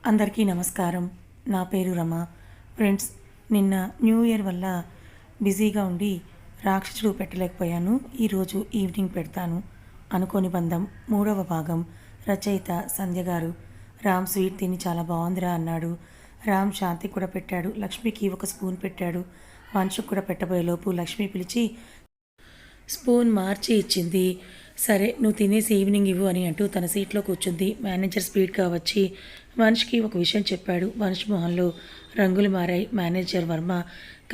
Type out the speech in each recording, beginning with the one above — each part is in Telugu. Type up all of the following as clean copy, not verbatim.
అందరికీ నమస్కారం. నా పేరు రమ. ఫ్రెండ్స్, నిన్న న్యూ ఇయర్ వల్ల బిజీగా ఉండి రాక్షసుడు పెట్టలేకపోయాను. ఈరోజు ఈవినింగ్ పెడతాను. అనుకోని బంధం 3వ భాగం. రచయిత సంధ్య గారు. రామ్ స్వీట్ తిని చాలా బాగుందిరా అన్నాడు. రామ్ శాంతికి కూడా పెట్టాడు. లక్ష్మికి ఒక స్పూన్ పెట్టాడు. వంశకు కూడా పెట్టబోయేలోపు లక్ష్మి పిలిచి స్పూన్ మార్చి ఇచ్చింది. సరే, నువ్వు తినేసి ఈవినింగ్ ఇవ్వు అని అంటూ తన సీట్లో కూర్చుంది. మేనేజర్ స్పీడ్గా వచ్చి వంశ్కి ఒక విషయం చెప్పాడు. వంశ్ మొహంలో రంగులు మారాయి. మేనేజర్ వర్మ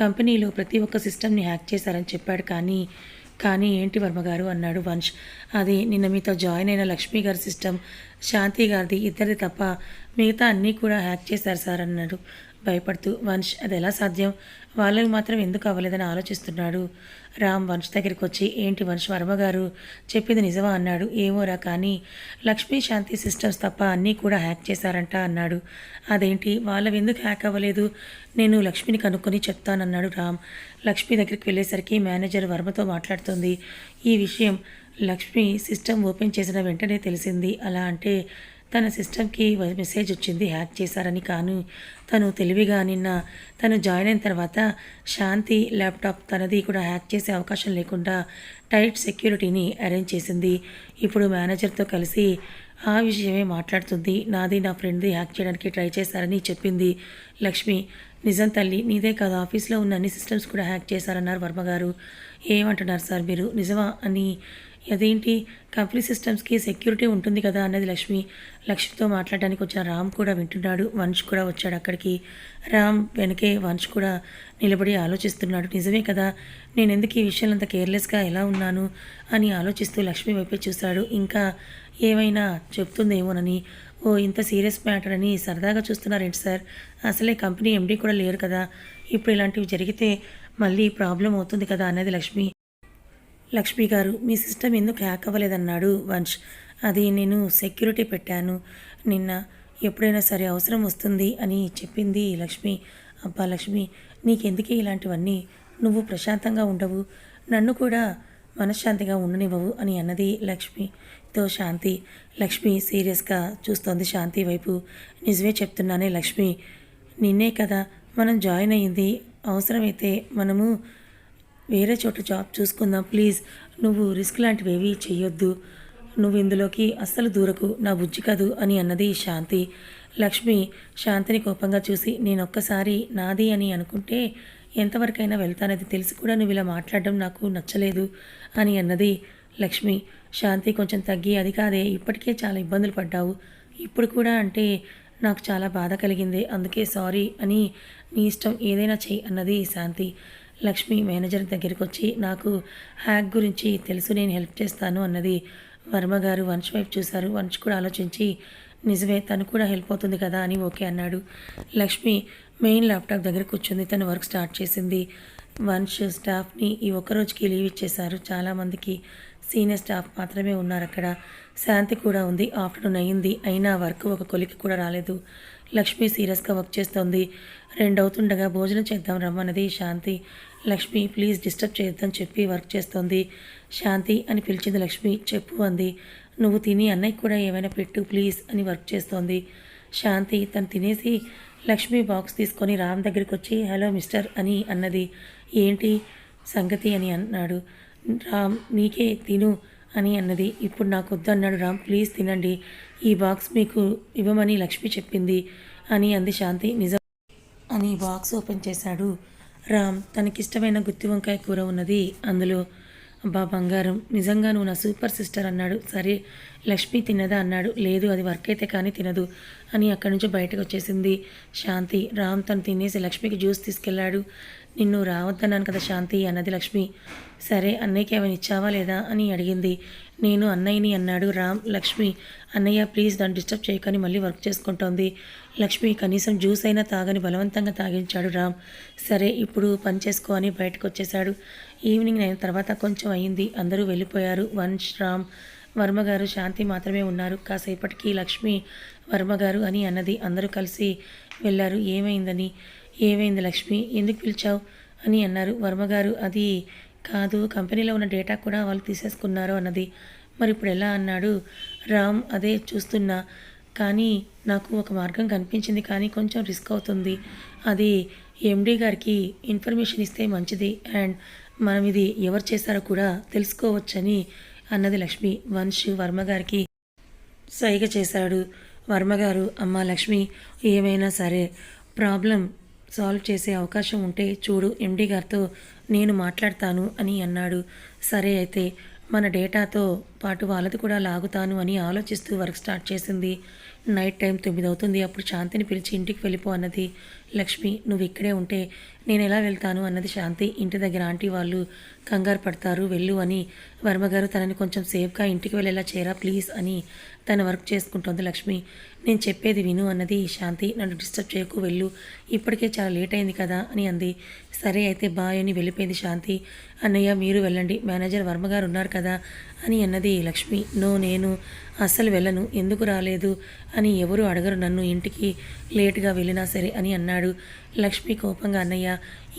కంపెనీలో ప్రతి ఒక్క సిస్టమ్ని హ్యాక్ చేశారని చెప్పాడు. కానీ ఏంటి వర్మగారు అన్నాడు వంశ్. అది నిన్న మీతో జాయిన్ అయిన లక్ష్మి గారి సిస్టమ్, శాంతి గారిది ఇద్దరిది తప్ప మిగతా అన్నీ కూడా హ్యాక్ చేశారు సార్ అన్నాడు భయపడుతూ. వంశ్, అది ఎలా సాధ్యం? వాళ్ళకి మాత్రం ఎందుకు అవ్వలేదని ఆలోచిస్తున్నాడు. రామ్ వంశ్ దగ్గరికి వచ్చి, ఏంటి వంశ్, వర్మగారు చెప్పింది నిజమా అన్నాడు. ఏమోరా, కానీ లక్ష్మీ శాంతి సిస్టమ్స్ తప్ప అన్నీ కూడా హ్యాక్ చేశారంట అన్నాడు. అదేంటి, వాళ్ళవి ఎందుకు హ్యాక్ అవ్వలేదు? నేను లక్ష్మిని కనుక్కొని చెప్తానన్నాడు రామ్. లక్ష్మి దగ్గరికి వెళ్ళేసరికి మేనేజర్ వర్మతో మాట్లాడుతుంది. ఈ విషయం లక్ష్మి సిస్టమ్ ఓపెన్ చేసిన వెంటనే తెలిసింది. అలా అంటే తన సిస్టమ్కి మెసేజ్ వచ్చింది హ్యాక్ చేశారని. కానీ తను తెలివిగా నిన్న తను జాయిన్ అయిన తర్వాత శాంతి ల్యాప్టాప్ తనది కూడా హ్యాక్ చేసే అవకాశం లేకుండా టైట్ సెక్యూరిటీని అరేంజ్ చేసింది. ఇప్పుడు మేనేజర్తో కలిసి ఆ విషయమే మాట్లాడుతుంది. నాది నా ఫ్రెండ్ది హ్యాక్ చేయడానికి ట్రై చేశారని చెప్పింది లక్ష్మి. నిజం తల్లి, నీదే కాదు, ఆఫీస్లో ఉన్న అన్ని సిస్టమ్స్ కూడా హ్యాక్ చేశారన్నారు వర్మగారు. ఏమంటున్నారు సార్ మీరు, నిజమా అని? అదేంటి, కంపెనీ సిస్టమ్స్కి సెక్యూరిటీ ఉంటుంది కదా అన్నది లక్ష్మి. లక్ష్మితో మాట్లాడడానికి వచ్చిన రామ్ కూడా వింటున్నాడు. వంశ్ కూడా వచ్చాడు అక్కడికి. రామ్ వెనకే వంశ్ కూడా నిలబడి ఆలోచిస్తున్నాడు. నిజమే కదా, నేను ఎందుకు ఈ విషయంలో అంత కేర్లెస్గా ఎలా ఉన్నాను అని ఆలోచిస్తూ లక్ష్మి వైపే చూశాడు. ఇంకా ఏమైనా చెప్తుందేమోనని. ఓ, ఇంత సీరియస్ మ్యాటర్ అని సరదాగా చూస్తున్నారేంటి సార్? అసలే కంపెనీ ఎండీ కూడా లేరు కదా, ఇప్పుడు ఇలాంటివి జరిగితే మళ్ళీ ప్రాబ్లం అవుతుంది కదా అన్నది లక్ష్మి. లక్ష్మి గారు, మీ సిస్టమ్ ఎందుకు హ్యాక్ అవ్వలేదన్నాడు వంశ్. అది నేను సెక్యూరిటీ పెట్టాను నిన్న, ఎప్పుడైనా సరే అవసరం వస్తుంది అని చెప్పింది లక్ష్మి. అబ్బా లక్ష్మి, నీకెందుకే ఇలాంటివన్నీ? నువ్వు ప్రశాంతంగా ఉండవు, నన్ను కూడా మనశ్శాంతిగా ఉండనివ్వవు అని అన్నది లక్ష్మితో శాంతి. లక్ష్మి సీరియస్గా చూస్తోంది శాంతి వైపు. నిజమే చెప్తున్నానే లక్ష్మి, నిన్నే కదా మనం జాయిన్ అయ్యింది. అవసరమైతే మనము వేరే చోట జాబ్ చూసుకుందాం. ప్లీజ్, నువ్వు రిస్క్ లాంటివి ఏవి చెయ్యొద్దు. నువ్వు ఇందులోకి అస్సలు దూరకు, నా బుజ్జి కాదు అని అన్నది శాంతి. లక్ష్మి శాంతిని కోపంగా చూసి, నేనొక్కసారి నాది అని అనుకుంటే ఎంతవరకైనా వెళ్తానది తెలిసి కూడా నువ్వు ఇలా మాట్లాడడం నాకు నచ్చలేదు అని అన్నది లక్ష్మి. శాంతి కొంచెం తగ్గి, అది కాదే, ఇప్పటికే చాలా ఇబ్బందులు పడ్డావు, ఇప్పుడు కూడా అంటే నాకు చాలా బాధ కలిగింది, అందుకే సారీ అని, నీ ఇష్టం ఏదైనా చెయ్యి అన్నది శాంతి. లక్ష్మి మేనేజర్ దగ్గరికి వచ్చి, నాకు హ్యాక్ గురించి తెలుసు, నేను హెల్ప్ చేస్తాను అన్నది. వర్మగారు వంశ్ వైపు చూశారు. వంశ్ కూడా ఆలోచించి, నిజమే, తను కూడా హెల్ప్ అవుతుంది కదా అని ఓకే అన్నాడు. లక్ష్మి మెయిన్ ల్యాప్టాప్ దగ్గర కూర్చుంది. తను వర్క్ స్టార్ట్ చేసింది. వంశ్ స్టాఫ్ని ఈ ఒక్కరోజుకి లీవ్ ఇచ్చేశారు. చాలామందికి సీనియర్ స్టాఫ్ మాత్రమే ఉన్నారు అక్కడ. శాంతి కూడా ఉంది. ఆఫ్టర్నూన్ అయింది, అయినా వర్క్ ఒక కొలికి కూడా రాలేదు. లక్ష్మి సీరియస్గా వర్క్ చేస్తోంది. 2 అవుతుండగా భోజనం చేద్దాం రమ్మన్నది శాంతి. లక్ష్మి ప్లీజ్ డిస్టర్బ్ చేయొద్దని చెప్పి వర్క్ చేస్తోంది. శాంతి అని పిలిచింది లక్ష్మి. చెప్పు అంది. నువ్వు తిని అన్నయ్య కూడా ఏమైనా పెట్టు ప్లీజ్ అని వర్క్ చేస్తోంది శాంతి. తను తినేసి లక్ష్మి బాక్స్ తీసుకొని రామ్ దగ్గరికి వచ్చి, హలో మిస్టర్ అని అన్నది. ఏంటి సంగతి అని అన్నాడు. రామ్, నీకే తిను అని అన్నది. ఇప్పుడు నాకు వద్దు అన్నాడు రామ్. ప్లీజ్ తినండి, ఈ బాక్స్ మీకు ఇవ్వమని లక్ష్మి చెప్పింది అని అంది శాంతి. నిజం అని బాక్స్ ఓపెన్ చేశాడు రామ్. తనకిష్టమైన గుత్తి వంకాయ కూర ఉన్నది అందులో. అబ్బా బంగారం, నిజంగా నువ్వు నా సూపర్ సిస్టర్ అన్నాడు. సరే, లక్ష్మి తిన్నదా అన్నాడు. లేదు, అది వర్క్ అయితే కానీ తినదు అని అక్కడి నుంచి బయటకు వచ్చేసింది శాంతి. రామ్ తను తినేసి లక్ష్మికి జ్యూస్ తీసుకెళ్లాడు. నిన్ను రావద్దన్నాను కదా శాంతి అన్నది లక్ష్మి. సరే, అన్నయ్యకి ఏమైనా ఇచ్చావా లేదా అని అడిగింది. నేను అన్నయ్యని అన్నాడు రామ్. లక్ష్మి, అన్నయ్య ప్లీజ్ దాన్ని డిస్టర్బ్ చేయకని మళ్ళీ వర్క్ చేసుకుంటోంది లక్ష్మి. కనీసం జ్యూస్ అయినా తాగని బలవంతంగా తాగించాడు రామ్. సరే, ఇప్పుడు పని చేసుకో అని బయటకు వచ్చేశాడు. ఈవినింగ్ అయిన తర్వాత కొంచెం అయింది. అందరూ వెళ్ళిపోయారు. వంశ్, రామ్, వర్మగారు, శాంతి మాత్రమే ఉన్నారు. కాసేపటికి లక్ష్మి వర్మగారు అని అన్నది. అందరూ కలిసి వెళ్ళారు. ఏమైంది లక్ష్మి, ఎందుకు పిలిచావు అని అన్నారు. వర్మగారు, అది కాదు, కంపెనీలో ఉన్న డేటా కూడా వాళ్ళు తీసేసుకున్నారు అన్నది. మరి ఇప్పుడు ఎలా అన్నాడు రామ్. అదే చూస్తున్నా, కానీ నాకు ఒక మార్గం కనిపించింది, కానీ కొంచెం రిస్క్ అవుతుంది. అది ఎండీ గారికి ఇన్ఫర్మేషన్ ఇస్తే మంచిది అండ్ మనం ఇది ఎవరు చేశారో కూడా తెలుసుకోవచ్చని అన్నది లక్ష్మి. వంశ్ వర్మ గారికి సైగ చేశాడు. వర్మగారు, అమ్మా లక్ష్మి, ఏమైనా సరే ప్రాబ్లం సాల్వ్ చేసే అవకాశం ఉంటే చూడు, ఎండీ గారితో నేను మాట్లాడతాను అని అన్నాడు. సరే అయితే మన డేటాతో పాటు వాళ్ళది కూడా లాగుతాను అని ఆలోచిస్తూ వర్క్ స్టార్ట్ చేసింది. నైట్ టైం 9 అవుతుంది. అప్పుడు శాంతిని పిలిచి ఇంటికి వెళ్ళిపో అన్నది లక్ష్మి. నువ్వు ఇక్కడే ఉంటే నేను ఎలా వెళ్తాను అన్నది శాంతి. ఇంటి దగ్గర ఆంటీ వాళ్ళు కంగారు పడతారు, వెళ్ళు అని వర్మగారు తనని కొంచెం సేఫ్గా ఇంటికి వెళ్ళేలా చేయరా ప్లీజ్ అని తన వర్క్ చేసుకుంటోంది లక్ష్మి. నేను చెప్పేది విను అన్నది శాంతి. నన్ను డిస్టర్బ్ చేయకు, వెళ్ళు, ఇప్పటికే చాలా లేట్ అయింది కదా అని అంది. సరే అయితే బాయ్ అని వెళ్ళిపోయింది శాంతి. అన్నయ్య మీరు వెళ్ళండి, మేనేజర్ వర్మగారు ఉన్నారు కదా అని అన్నది లక్ష్మి. నేను అస్సలు వెళ్ళను, ఎందుకు రాలేదు అని ఎవరు అడగరు నన్ను, ఇంటికి లేటుగా వెళ్ళినా సరే అని అన్నాడు. లక్ష్మి కోపంగా, అన్నయ్య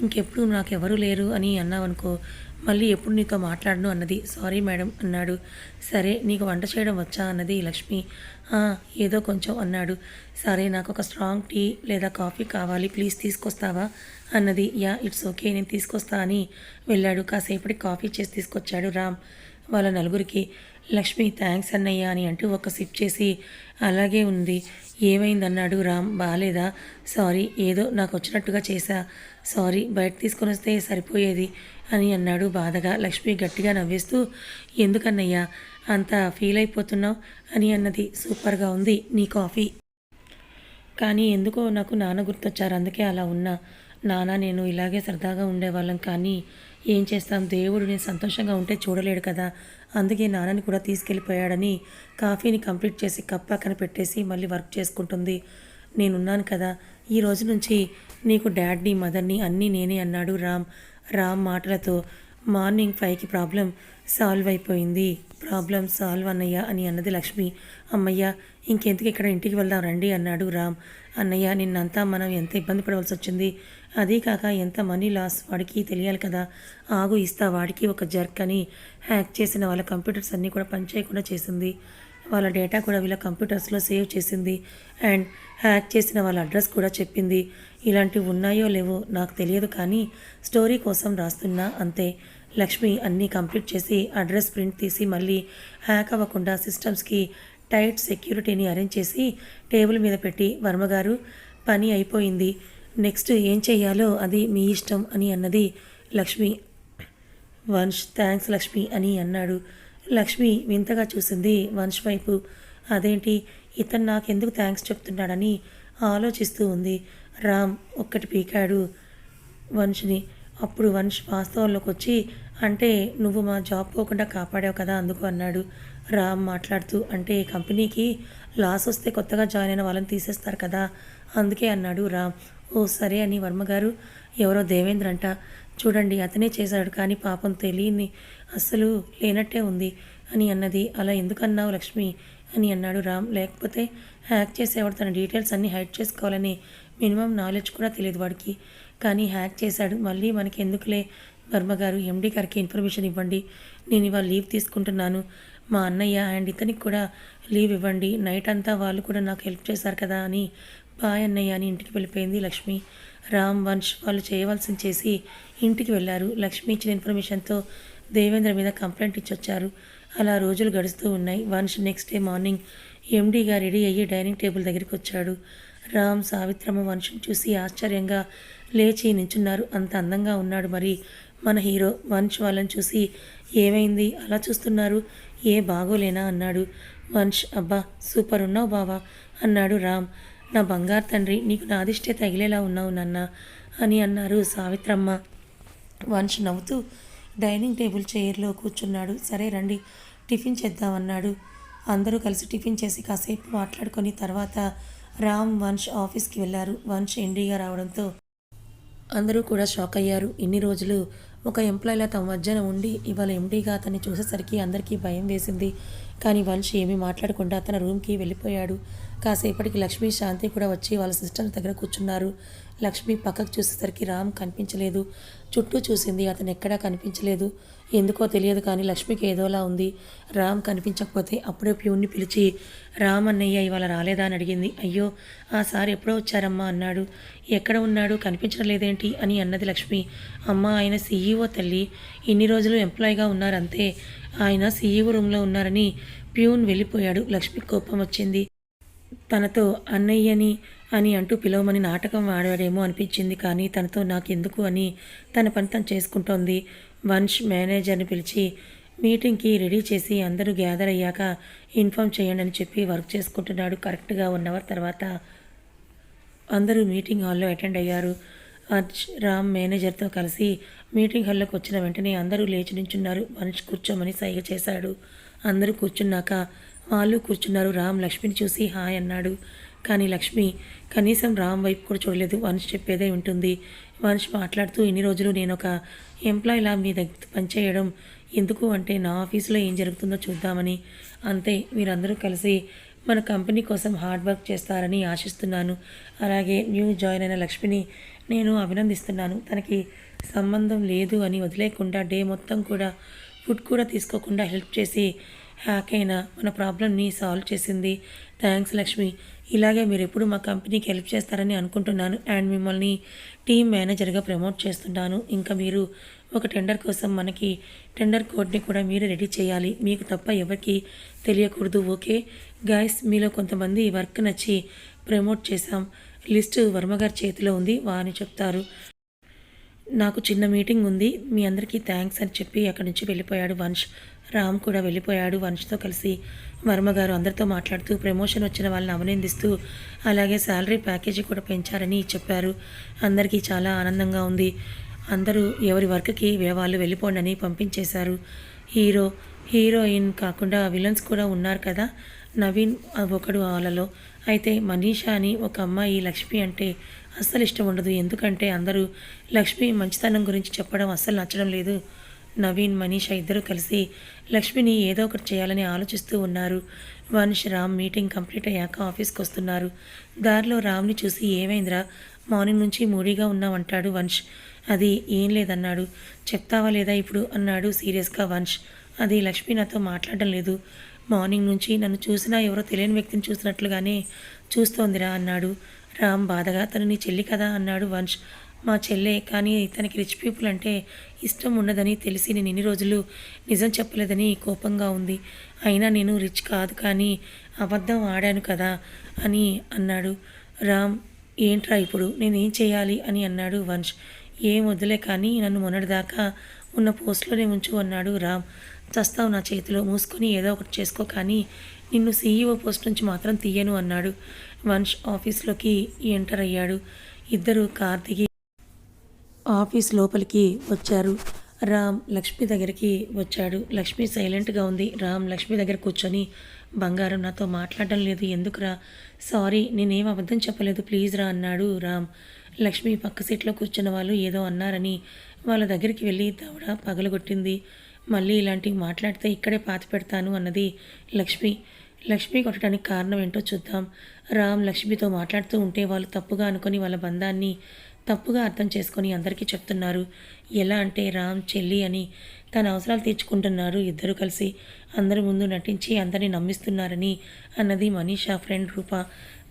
ఇంకెప్పుడు నాకెవరూ లేరు అని అన్నావనుకో, మళ్ళీ ఎప్పుడు నీతో మాట్లాడను అన్నది. సారీ మేడం అన్నాడు. సరే నీకు వంట చేయడం వచ్చా అన్నది లక్ష్మి. ఏదో కొంచెం అన్నాడు. సరే నాకు ఒక స్ట్రాంగ్ టీ లేదా కాఫీ కావాలి, ప్లీజ్ తీసుకొస్తావా అన్నది. యా ఇట్స్ ఓకే, నేను తీసుకొస్తా అని వెళ్ళాడు. కాసేపటి కాఫీ చేసి తీసుకొచ్చాడు రామ్ వాళ్ళ నలుగురికి. లక్ష్మి థ్యాంక్స్ అన్నయ్య అని అంటూ ఒక సిప్ చేసి అలాగే ఉంది. ఏమైందన్నాడు రామ్. బాలేదా? సారీ, ఏదో నాకు వచ్చినట్టుగా చేశా, సారీ, బయట తీసుకొని వస్తే సరిపోయేది అని అన్నాడు బాధగా. లక్ష్మి గట్టిగా నవ్వేస్తూ ఎందుకన్నయ్యా అంత ఫీల్ అయిపోతున్నావు అని అన్నది. సూపర్గా ఉంది నీ కాఫీ, కానీ ఎందుకో నాకు నాన్న గుర్తొచ్చారు, అందుకే అలా ఉన్నా. నాన్న నేను ఇలాగే సరదాగా ఉండేవాళ్ళం, కానీ ఏం చేస్తాం, దేవుడు నేను సంతోషంగా ఉంటే చూడలేడు కదా, అందుకే నాన్నని కూడా తీసుకెళ్ళిపోయాడని కాఫీని కంప్లీట్ చేసి కప్ పక్కన పెట్టేసి మళ్ళీ వర్క్ చేసుకుంటుంది. నేనున్నాను కదా, ఈ రోజు నుంచి నీకు డాడ్ని మదర్ని అన్నీ నేనే అన్నాడు రామ్ మాటలతో మార్నింగ్ 5కి ప్రాబ్లం సాల్వ్ అయిపోయింది. ప్రాబ్లం సాల్వ్ అన్నయ్య అని అన్నది లక్ష్మి. అమ్మయ్య ఇంకెందుకు ఇక్కడ ఇంటికి వెళ్దాం రండి అన్నాడు రామ్. అన్నయ్య నిన్నంతా మనం ఎంత ఇబ్బంది పడవలసి వచ్చింది, అదీ కాక ఎంత మనీ లాస్ వాడికి తెలియాలి కదా, ఆగు ఇస్తా వాడికి ఒక జర్క్ అని హ్యాక్ చేసిన వాళ్ళ కంప్యూటర్స్ అన్నీ కూడా పనిచేయకుండా చేసింది. వాళ్ళ డేటా కూడా వీళ్ళ కంప్యూటర్స్లో సేవ్ చేసింది అండ్ హ్యాక్ చేసిన వాళ్ళ అడ్రస్ కూడా చెప్పింది. ఇలాంటివి ఉన్నాయో లేవో నాకు తెలియదు, కానీ స్టోరీ కోసం రాస్తున్నా అంతే. లక్ష్మి అన్నీ కంప్లీట్ చేసి అడ్రస్ ప్రింట్ తీసి మళ్ళీ హ్యాక్ అవ్వకుండా సిస్టమ్స్కి టైట్ సెక్యూరిటీని అరేంజ్ చేసి టేబుల్ మీద పెట్టి, వర్మగారు పని అయిపోయింది, నెక్స్ట్ ఏం చెయ్యాలో అది మీ ఇష్టం అని అన్నది లక్ష్మి. వంశ్ థ్యాంక్స్ లక్ష్మి అని అన్నాడు. లక్ష్మి వింతగా చూసింది వంశ్ వైపు. అదేంటి ఇతను నాకెందుకు థ్యాంక్స్ చెప్తున్నాడని ఆలోచిస్తూ ఉంది. రామ్ ఒక్కటి పీకాడు వంశ్ని. అప్పుడు వంశ్ వాస్తవంలోకి వచ్చి, అంటే నువ్వు మా జాబ్ పోకుండా కాపాడావు కదా అందుకు అన్నాడు. రామ్ మాట్లాడుతూ, అంటే కంపెనీకి లాస్ వస్తే కొత్తగా జాయిన్ అయిన వాళ్ళని తీసేస్తారు కదా అందుకే అన్నాడు రామ్. ఓ సరే అని వర్మగారు, ఎవరో దేవేంద్ర అంట, చూడండి అతనే చేశాడు, కానీ పాపం తెలియని అస్సలు లేనట్టే ఉంది అని అన్నది. అలా ఎందుకన్నావు లక్ష్మి అని అన్నాడు రామ్. లేకపోతే హ్యాక్ చేసేవాడు తన డీటెయిల్స్ అన్నీ హైడ్ చేసుకోవాలని మినిమం నాలెడ్జ్ కూడా తెలియదు వాడికి, కానీ హ్యాక్ చేశాడు. మళ్ళీ మనకి ఎందుకులే వర్మగారు, ఎండీ గారికి ఇన్ఫర్మేషన్ ఇవ్వండి, నేను ఇవాళ లీవ్ తీసుకుంటున్నాను, మా అన్నయ్య అండ్ ఇతనికి కూడా లీవ్ ఇవ్వండి, నైట్ అంతా వాళ్ళు కూడా నాకు హెల్ప్ చేశారు కదా అని బాయ్ అన్నయ్య అని ఇంటికి వెళ్ళిపోయింది లక్ష్మి. రామ్ వంశ్ వాళ్ళు చేయవలసింది చేసి ఇంటికి వెళ్ళారు. లక్ష్మి ఇచ్చిన ఇన్ఫర్మేషన్తో దేవేంద్ర మీద కంప్లైంట్ ఇచ్చొచ్చారు. అలా రోజులు గడుస్తూ ఉన్నాయి. వంశ్ నెక్స్ట్ డే మార్నింగ్ ఎండీగా రెడీ అయ్యి డైనింగ్ టేబుల్ దగ్గరికి వచ్చాడు. రామ్ సావిత్రమ్మ వంశం చూసి ఆశ్చర్యంగా లేచి నించున్నారు. అంత అందంగా ఉన్నాడు మరి మన హీరో. వంశ్ వాళ్ళని చూసి ఏమైంది అలా చూస్తున్నారు, ఏ బాగోలేనా అన్నాడు. వంశ్ అబ్బా సూపర్ ఉన్నావు బావా అన్నాడు రామ్. నా బంగారు తండ్రి, నీకు నా అదిష్టే తగిలేలా ఉన్నావు నాన్న అని అన్నారు సావిత్రమ్మ. వంశ్ నవ్వుతూ డైనింగ్ టేబుల్ చైర్లో కూర్చున్నాడు. సరే రండి టిఫిన్ చేద్దామన్నాడు. అందరూ కలిసి టిఫిన్ చేసి కాసేపు మాట్లాడుకొని తర్వాత రామ్ వంశ్ ఆఫీస్కి వెళ్ళారు. వంశ్ ఎండీగా రావడంతో అందరూ కూడా షాక్ అయ్యారు. ఇన్ని రోజులు ఒక ఎంప్లాయీలా తమ మధ్యన ఉండి ఇవాళ ఎండీగా అతన్ని చూసేసరికి అందరికీ భయం వేసింది. కానీ వంశ్ ఏమీ మాట్లాడకుండా తన రూమ్కి వెళ్ళిపోయాడు. కాసేపటికి లక్ష్మి శాంతి కూడా వచ్చి వాళ్ళ సిస్టర్ దగ్గర కూర్చున్నారు. లక్ష్మి పక్కకు చూసేసరికి రామ్ కనిపించలేదు. చుట్టూ చూసింది, అతను ఎక్కడా కనిపించలేదు. ఎందుకో తెలియదు కానీ లక్ష్మికి ఏదోలా ఉంది. రామ్ కనిపించకపోతే అప్పుడే ప్యూన్ని పిలిచి రామ్ అన్నయ్య ఇవాళ రాలేదా అని అడిగింది. అయ్యో ఆ సార్ ఎప్పుడో వచ్చారమ్మా అన్నాడు. ఎక్కడ ఉన్నాడు కనిపించడం లేదేంటి అని అన్నది లక్ష్మి. అమ్మ ఆయన సీఈఓ తల్లి, ఇన్ని రోజులు ఎంప్లాయీగా ఉన్నారంతే, ఆయన సీఈఓ రూమ్లో ఉన్నారని ప్యూన్ వెళ్ళిపోయాడు. లక్ష్మికి కోపం వచ్చింది. తనతో అన్నయ్యని అని అంటూ పిలవమని నాటకం ఆడాడేమో అనిపించింది. కానీ తనతో నాకెందుకు అని తన పని తను చేసుకుంటోంది. వంశ్ మేనేజర్ని పిలిచి మీటింగ్కి రెడీ చేసి అందరూ గ్యాదర్ అయ్యాక ఇన్ఫామ్ చేయండి అని చెప్పి వర్క్ చేసుకుంటున్నాడు. కరెక్ట్గా 1 అవర్ తర్వాత అందరూ మీటింగ్ హాల్లో అటెండ్ అయ్యారు. రామ్ మేనేజర్తో కలిసి మీటింగ్ హాల్లోకి వచ్చిన వెంటనే అందరూ లేచి నించున్నారు. వంశ్ కూర్చోమని సైగ చేశాడు. అందరూ కూర్చున్నాక వాళ్ళు కూర్చున్నారు. రామ్ లక్ష్మిని చూసి హాయ్ అన్నాడు. కానీ లక్ష్మి కనీసం రామ్ వైపు కూడా చూడలేదు. వంశ్ చెప్పేదే ఉంటుంది. వంశ్ మాట్లాడుతూ ఇన్ని రోజులు నేను ఒక ఎంప్లాయీలా మీ దగ్గర పనిచేయడం ఎందుకు అంటే నా ఆఫీసులో ఏం జరుగుతుందో చూద్దామని, అంతే. మీరందరూ కలిసి మన కంపెనీ కోసం హార్డ్ వర్క్ చేస్తారని ఆశిస్తున్నాను. అలాగే న్యూ జాయిన్ అయిన లక్ష్మిని నేను అభినందిస్తున్నాను. తనకి సంబంధం లేదు అని వదిలేకుండా డే మొత్తం కూడా ఫుడ్ కూడా తీసుకోకుండా హెల్ప్ చేసి హ్యాక్ అయిన మన ప్రాబ్లమ్ని సాల్వ్ చేసింది. థ్యాంక్స్ లక్ష్మి. ఇలాగే మీరు ఎప్పుడు మా కంపెనీకి హెల్ప్ చేస్తారని అనుకుంటున్నాను. అండ్ మిమ్మల్ని టీమ్ మేనేజర్గా ప్రమోట్ చేస్తున్నాను. ఇంకా మీరు ఒక టెండర్ కోసం మనకి టెండర్ కోడ్ని కూడా మీరు రెడీ చేయాలి. మీకు తప్ప ఎవరికి తెలియకూడదు. ఓకే గైస్, మీలో కొంతమంది వర్క్ నచ్చి ప్రమోట్ చేశాం. లిస్టు వర్మగారి చేతిలో ఉంది, వారిని చెప్తారు. నాకు చిన్న మీటింగ్ ఉంది, మీ అందరికీ థ్యాంక్స్ అని చెప్పి అక్కడి నుంచి వెళ్ళిపోయాడు వంశ్. రామ్ కూడా వెళ్ళిపోయాడు. వంశ్తో కలిసి వర్మగారు అందరితో మాట్లాడుతూ ప్రమోషన్ వచ్చిన వాళ్ళని అభినందిస్తూ అలాగే శాలరీ ప్యాకేజీ కూడా పెంచారని చెప్పారు. అందరికీ చాలా ఆనందంగా ఉంది. అందరూ ఎవరి వర్క్కి వాళ్ళు వెళ్ళిపోండి అని పంపించేశారు. హీరోయిన్ కాకుండా విలన్స్ కూడా ఉన్నారు కదా. నవీన్ ఒకడు వాళ్ళలో. అయితే మనీషా అని ఒక అమ్మాయి లక్ష్మి అంటే అస్సలు ఇష్టం ఉండదు. ఎందుకంటే అందరూ లక్ష్మి మంచితనం గురించి చెప్పడం అస్సలు నచ్చడం లేదు. నవీన్ మనీషా ఇద్దరూ కలిసి లక్ష్మిని ఏదో ఒకటి చేయాలని ఆలోచిస్తూ ఉన్నారు. వంశ్ రామ్ మీటింగ్ కంప్లీట్ అయ్యాక ఆఫీస్కి వస్తున్నారు. దారిలో రామ్ని చూసి ఏమైందిరా, మార్నింగ్ నుంచి మూడీగా ఉన్నావంటాడు వంశ్. అది ఏం లేదన్నాడు. చెప్తావా లేదా ఇప్పుడు అన్నాడు సీరియస్గా వంశ్. అది లక్ష్మి నాతో మాట్లాడడం లేదు. మార్నింగ్ నుంచి నన్ను చూసినా ఎవరో తెలియని వ్యక్తిని చూసినట్లుగానే చూస్తోందిరా అన్నాడు. రామ్ బాధగా తను నీ చెల్లి కదా అన్నాడు వంశ్. మా చెల్లె, కానీ తనకి రిచ్ పీపుల్ అంటే ఇష్టం ఉండదని తెలిసి నేను ఇన్ని రోజులు నిజం చెప్పలేదని కోపంగా ఉంది. అయినా నేను రిచ్ కాదు కానీ అబద్ధం ఆడాను కదా అని అన్నాడు. రామ్ ఏంట్రా ఇప్పుడు నేనేం చేయాలి అని అన్నాడు వంశ్. ఏం వద్దులే కానీ నన్ను మొన్నటిదాకా ఉన్న పోస్ట్లోనే ఉంచు అన్నాడు రామ్. చస్తావు నా చేతిలో, మూసుకొని ఏదో ఒకటి చేసుకో, కానీ నిన్ను సీఈఓ పోస్ట్ నుంచి మాత్రం తీయను అన్నాడు. వంశ్ ఆఫీస్లోకి ఎంటర్ అయ్యాడు. ఇద్దరు కార్ దిగి ఆఫీస్ లోపలికి వచ్చారు. రామ్ లక్ష్మి దగ్గరికి వచ్చాడు. లక్ష్మి సైలెంట్గా ఉంది. రామ్ లక్ష్మి దగ్గర కూర్చొని బంగారం నాతో మాట్లాడడం లేదు ఎందుకురా? సారీ, నేనేం అబద్ధం చెప్పలేదు, ప్లీజ్ రా అన్నాడు రామ్. లక్ష్మి పక్క సీట్లో కూర్చున్న వాళ్ళు ఏదో అన్నారని వాళ్ళ దగ్గరికి వెళ్ళి దవడ పగలగొట్టింది. మళ్ళీ ఇలాంటివి మాట్లాడితే ఇక్కడే పాతి పెడతాను అన్నది లక్ష్మి. లక్ష్మి కొట్టడానికి కారణం ఏంటో చూద్దాం. రామ్ లక్ష్మితో మాట్లాడుతూ ఉంటే వాళ్ళు తప్పుగా అనుకొని వాళ్ళ బంధాన్ని తప్పుగా అర్థం చేసుకొని అందరికీ చెప్తున్నారు. ఎలా అంటే రామ్ చెల్లి అని తన అవసరాలు తీర్చుకుంటున్నారు ఇద్దరు కలిసి. అందరి ముందు నటించి అందరినీ నమ్మిస్తున్నారని అన్నది మనీషా ఫ్రెండ్ రూప.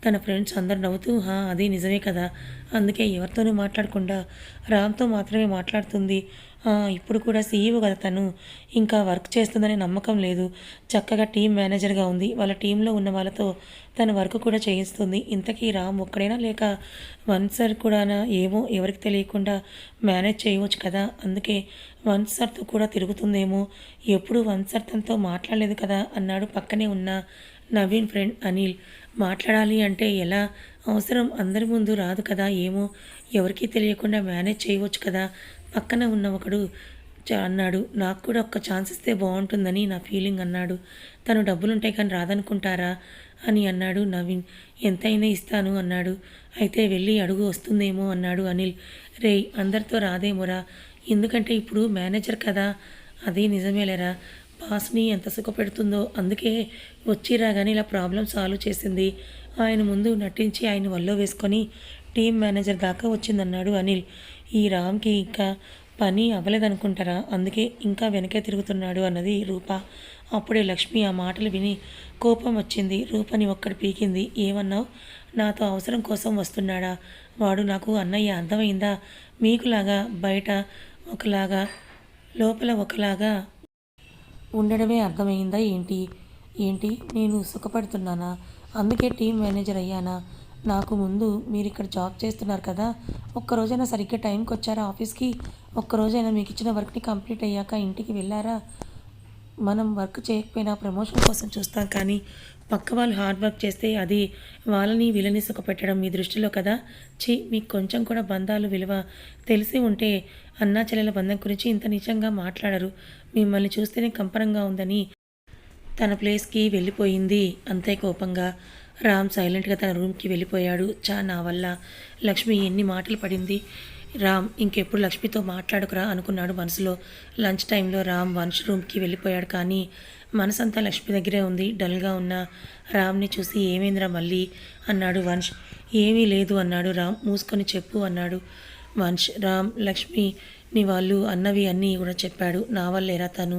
తన ఫ్రెండ్స్ అందరు నవ్వుతూ అది నిజమే కదా, అందుకే ఎవరితోనూ మాట్లాడకుండా రామ్తో మాత్రమే మాట్లాడుతుంది. ఇప్పుడు కూడా సీఈఓ కదా తను, ఇంకా వర్క్ చేస్తుందనే నమ్మకం లేదు. చక్కగా టీం మేనేజర్గా ఉంది. వాళ్ళ టీంలో ఉన్న వాళ్ళతో తన వర్క్ కూడా చేయిస్తుంది. ఇంతకీ రామ్ ఒక్కడైనా లేక వన్సర్ కూడా ఏమో ఎవరికి తెలియకుండా మేనేజ్ చేయవచ్చు కదా, అందుకే వన్సర్తో కూడా తిరుగుతుందేమో. ఎప్పుడు వన్సర్ తనతో మాట్లాడలేదు కదా అన్నాడు పక్కనే ఉన్న నవీన్ ఫ్రెండ్ అనిల్. మాట్లాడాలి అంటే ఎలా, అవసరం అందరి ముందు రాదు కదా, ఏమో ఎవరికీ తెలియకుండా మేనేజ్ చేయవచ్చు కదా పక్కన ఉన్న ఒకడు అన్నాడు. నాకు కూడా ఒక్క ఛాన్స్ ఇస్తే బాగుంటుందని నా ఫీలింగ్ అన్నాడు. తను డబ్బులుంటాయి కానీ రాదనుకుంటారా అని అన్నాడు నవీన్. ఎంతైనా ఇస్తాను అన్నాడు. అయితే వెళ్ళి అడుగు, వస్తుందేమో అన్నాడు అనిల్. రేయ్ అందరితో రాదేమోరా, ఎందుకంటే ఇప్పుడు మేనేజర్ కదా. అది నిజమేలేరా, బాస్ని ఎంత సుఖపెడుతుందో అందుకే వచ్చి రాగానే ఇలా ప్రాబ్లం సాల్వ్ చేసింది. ఆయన ముందు నటించి ఆయన వల్లో వేసుకొని టీం మేనేజర్ దాకా వచ్చిందన్నాడు అనిల్. ఈ రామ్కి ఇంకా పని అవ్వలేదనుకుంటారా, అందుకే ఇంకా వెనకే తిరుగుతున్నాడు అన్నది రూప. అప్పుడే లక్ష్మి ఆ మాటలు విని కోపం వచ్చింది. రూపని ఒక్కడి పీకింది. ఏమన్నావు? నాతో అవసరం కోసం వస్తున్నాడా? వాడు నాకు అన్నయ్య, అర్థమైందా? మీకులాగా బయట ఒకలాగా లోపల ఒకలాగా ఉండడమే అర్థమైందా ఏంటి? ఏంటి నేను సుఖపడుతున్నానా? అందుకే టీం మేనేజర్ అయ్యానా? నాకు ముందు మీరు ఇక్కడ జాబ్ చేస్తున్నారు కదా, ఒక్కరోజైనా సరిగ్గా టైంకి వచ్చారా ఆఫీస్కి? ఒక్కరోజైనా మీకు ఇచ్చిన వర్క్ని కంప్లీట్ అయ్యాక ఇంటికి వెళ్ళారా? మనం వర్క్ చేయకపోయినా ప్రమోషన్ కోసం చూస్తాం, కానీ పక్క వాళ్ళు హార్డ్ వర్క్ చేస్తే అది వాళ్ళని వీళ్ళని సుఖపెట్టడం మీ దృష్టిలో కదా. మీకు కొంచెం కూడా బంధాలు విలువ తెలిసి ఉంటే అన్నా చెల్లెల బంధం గురించి ఇంత నిజంగా మాట్లాడరు. మిమ్మల్ని చూస్తేనే కంపరంగా ఉందని తన ప్లేస్కి వెళ్ళిపోయింది అంతే కోపంగా. రామ్ సైలెంట్గా తన రూమ్కి వెళ్ళిపోయాడు. నా వల్ల లక్ష్మి ఎన్ని మాటలు పడింది. రామ్ ఇంకెప్పుడు లక్ష్మితో మాట్లాడుకురా అనుకున్నాడు మనసులో. లంచ్ టైంలో రామ్ వంశ్ రూమ్కి వెళ్ళిపోయాడు, కానీ మనసంతా లక్ష్మి దగ్గరే ఉంది. డల్గా ఉన్న రామ్ని చూసి ఏమైందిరా మళ్ళీ అన్నాడు వంశ్. ఏమీ లేదు అన్నాడు రామ్. మూసుకొని చెప్పు అన్నాడు వంశ్. రామ్ లక్ష్మి నీ వాళ్ళు అన్నవి అన్నీ కూడా చెప్పాడు. నా వల్లేరా తను.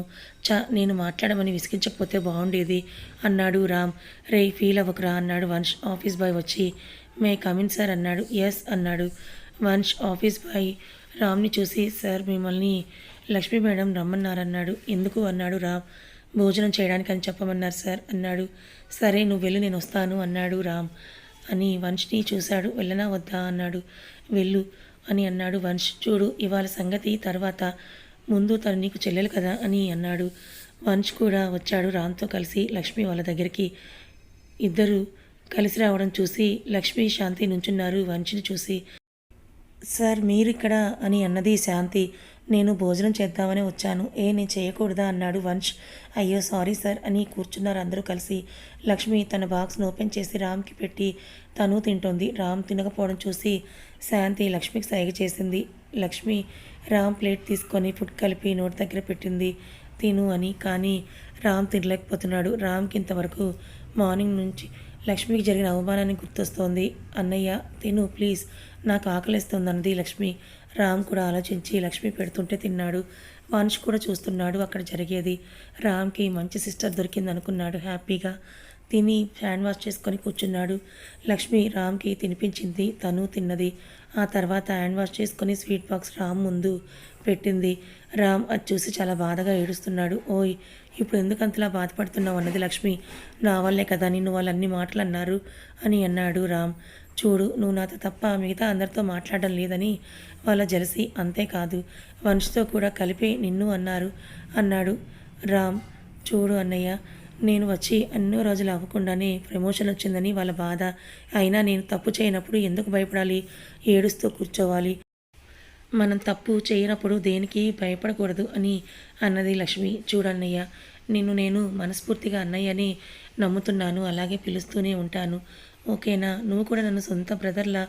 నేను మాట్లాడమని విసిగించకపోతే బాగుండేది అన్నాడు రామ్. రే ఫీల్ అవ్వకురా అన్నాడు వంశ్. ఆఫీస్ బాయ్ వచ్చి మే కమిన్ సార్ అన్నాడు. ఎస్ అన్నాడు వంశ్. ఆఫీస్ బాయ్ రామ్ని చూసి సార్ మిమ్మల్ని లక్ష్మీ మేడం రమ్మన్నారన్నాడు. ఎందుకు అన్నాడు రామ్. భోజనం చేయడానికి అని చెప్పమన్నారు సార్ అన్నాడు. సరే నువ్వు వెళ్ళు, నేను వస్తాను అన్నాడు రామ్. అని వంశ్ని చూశాడు. వెళ్ళనా వద్దా అన్నాడు. వెళ్ళు అని అన్నాడు వంశ్. చూడు ఇవాళ సంగతి తర్వాత, ముందు తను నీకు చెల్లెలు కదా అని అన్నాడు. వంశ్ కూడా వచ్చాడు రామ్తో కలిసి లక్ష్మి వాళ్ళ దగ్గరికి. ఇద్దరు కలిసి రావడం చూసి లక్ష్మి శాంతి నుంచున్నారు వంశ్ని చూసి. సార్ మీరిక్కడ అని అన్నది శాంతి. నేను భోజనం చేద్దామని వచ్చాను. నేను చేయకూడదా అన్నాడు వంశ్. అయ్యో సారీ సార్ అని కూర్చున్నారు అందరూ కలిసి. లక్ష్మి తన బాక్స్ను ఓపెన్ చేసి రామ్కి పెట్టి తను తింటోంది. రామ్ తినకపోవడం చూసి శాంతి లక్ష్మికి సైగ చేసింది. లక్ష్మి రామ్ ప్లేట్ తీసుకొని ఫుడ్ కలిపి నోటి దగ్గర పెట్టింది తిను అని. కానీ రామ్ తినలేకపోతున్నాడు. రామ్కి ఇంతవరకు మార్నింగ్ నుంచి లక్ష్మికి జరిగిన అవమానాన్ని గుర్తొస్తోంది. అన్నయ్య తిను ప్లీజ్, నాకు ఆకలిస్తుంది అన్నది లక్ష్మి. రామ్ కూడా ఆలోచించి లక్ష్మి పెడుతుంటే తిన్నాడు. వంశ్ కూడా చూస్తున్నాడు అక్కడ జరిగేది. రామ్కి మంచి సిస్టర్ దొరికింది అనుకున్నాడు హ్యాపీగా. తిని హ్యాండ్ వాష్ చేసుకొని కూర్చున్నాడు. లక్ష్మి రామ్కి తినిపించింది, తను తిన్నది. ఆ తర్వాత హ్యాండ్ వాష్ చేసుకొని స్వీట్ బాక్స్ రామ్ ముందు పెట్టింది. రామ్ అది చూసి చాలా బాధగా ఏడుస్తున్నాడు. ఓయ్ ఇప్పుడు ఎందుకు అంతలా బాధపడుతున్నావు అన్నది లక్ష్మి. నా వల్లే కదా నిన్ను వాళ్ళన్ని మాటలు అన్నారు అని అన్నాడు రామ్. చూడు నువ్వు నాతో తప్ప మిగతా అందరితో మాట్లాడడం లేదని వాళ్ళ జలసి, అంతేకాదు వంశతో కూడా కలిపి నిన్ను అన్నాడు రామ్. చూడు అన్నయ్య, నేను వచ్చి ఎన్నో రోజులు అవ్వకుండానే ప్రమోషన్ వచ్చిందని వాళ్ళ బాధ. అయినా నేను తప్పు చేయనప్పుడు ఎందుకు భయపడాలి, ఏడుస్తూ కూర్చోవాలి? మనం తప్పు చేయనప్పుడు దేనికి భయపడకూడదు అని అన్నది లక్ష్మి. చూడన్నయ్య, నేను మనస్ఫూర్తిగా అన్నయ్యని నమ్ముతున్నాను, అలాగే పిలుస్తూనే ఉంటాను. ఓకేనా? నువ్వు కూడా నన్ను సొంత బ్రదర్లా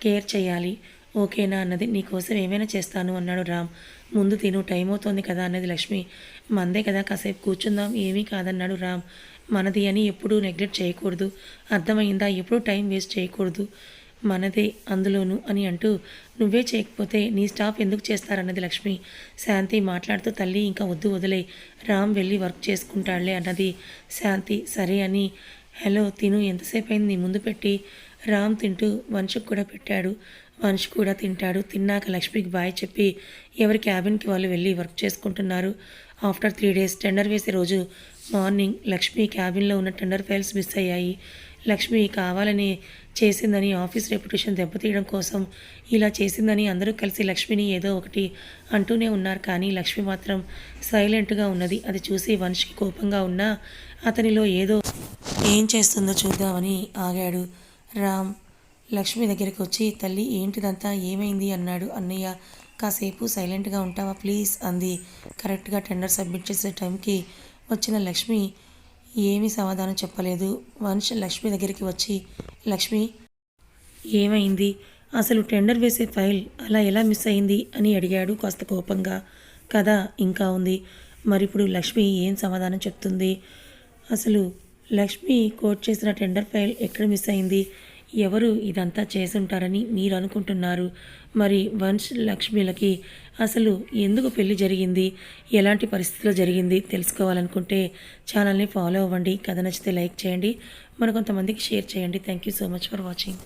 కేర్ చేయాలి, ఓకేనా అన్నది. నీకోసం ఏమైనా చేస్తాను అన్నాడు రామ్. ముందు తిను, టైం అవుతోంది కదా అన్నది లక్ష్మి. మందే కదా కాసేపు కూర్చుందాం, ఏమీ కాదన్నాడు రామ్. మనది అని ఎప్పుడూ నెగ్లెక్ట్ చేయకూడదు, అర్థమైందా? ఎప్పుడూ టైం వేస్ట్ చేయకూడదు, మనదే అందులోను అని అంటూ, నువ్వే చేయకపోతే నీ స్టాఫ్ ఎందుకు చేస్తారన్నది లక్ష్మి. శాంతి మాట్లాడుతూ, తల్లి ఇంకా వద్దు వదిలే, రామ్ వెళ్ళి వర్క్ చేసుకుంటాడులే అన్నది శాంతి. సరే అని హలో తిను, ఎంతసేపు అయింది నీ ముందు పెట్టి. రామ్ తింటూ వంశకు కూడా పెట్టాడు. వంశ్ కూడా తింటాడు. తిన్నాక లక్ష్మికి బాయ్ చెప్పి ఎవరి క్యాబిన్కి వాళ్ళు వెళ్ళి వర్క్ చేసుకుంటున్నారు. ఆఫ్టర్ 3 days టెండర్ వేసే రోజు మార్నింగ్ లక్ష్మి క్యాబిన్లో ఉన్న టెండర్ ఫైల్స్ మిస్ అయ్యాయి. లక్ష్మి కావాలని చేసిందని, ఆఫీస్ రెప్యుటేషన్ దెబ్బతీయడం కోసం ఇలా చేసిందని అందరూ కలిసి లక్ష్మిని ఏదో ఒకటి అంటూనే ఉన్నారు. కానీ లక్ష్మి మాత్రం సైలెంట్గా ఉన్నది. అది చూసి వంశ్కి కోపంగా ఉన్నా అతనిలో ఏం చేస్తుందో చూద్దామని ఆగాడు. రామ్ లక్ష్మి దగ్గరికి వచ్చి, తల్లి ఏంటిదంతా, ఏమైంది అన్నాడు. అన్నయ్య కాసేపు సైలెంట్గా ఉంటావా ప్లీజ్ అంది. కరెక్ట్గా టెండర్ సబ్మిట్ చేసే టైంకి వచ్చిన లక్ష్మి ఏమీ సమాధానం చెప్పలేదు. వంశ్ లక్ష్మి దగ్గరికి వచ్చి, లక్ష్మి ఏమైంది, అసలు టెండర్ వేసే ఫైల్ అలా ఎలా మిస్ అయింది అని అడిగాడు కాస్త కోపంగా. కదా ఇంకా ఉంది, మరిప్పుడు లక్ష్మి ఏం సమాధానం చెప్తుంది? అసలు లక్ష్మి కోట్ చేసిన టెండర్ ఫైల్ ఎక్కడ మిస్ అయింది? ఎవరు ఇదంతా చేసుంటారని మీరు అనుకుంటున్నారు? మరి వంశ్ లక్ష్మిలకి అసలు ఎందుకు పెళ్లి జరిగింది? ఎలాంటి పరిస్థితుల్లో జరిగింది? తెలుసుకోవాలనుకుంటే ఛానల్ని ఫాలో అవ్వండి. కథ నచ్చితే లైక్ చేయండి. కొంతమందికి షేర్ చేయండి. Thank you so much for watching.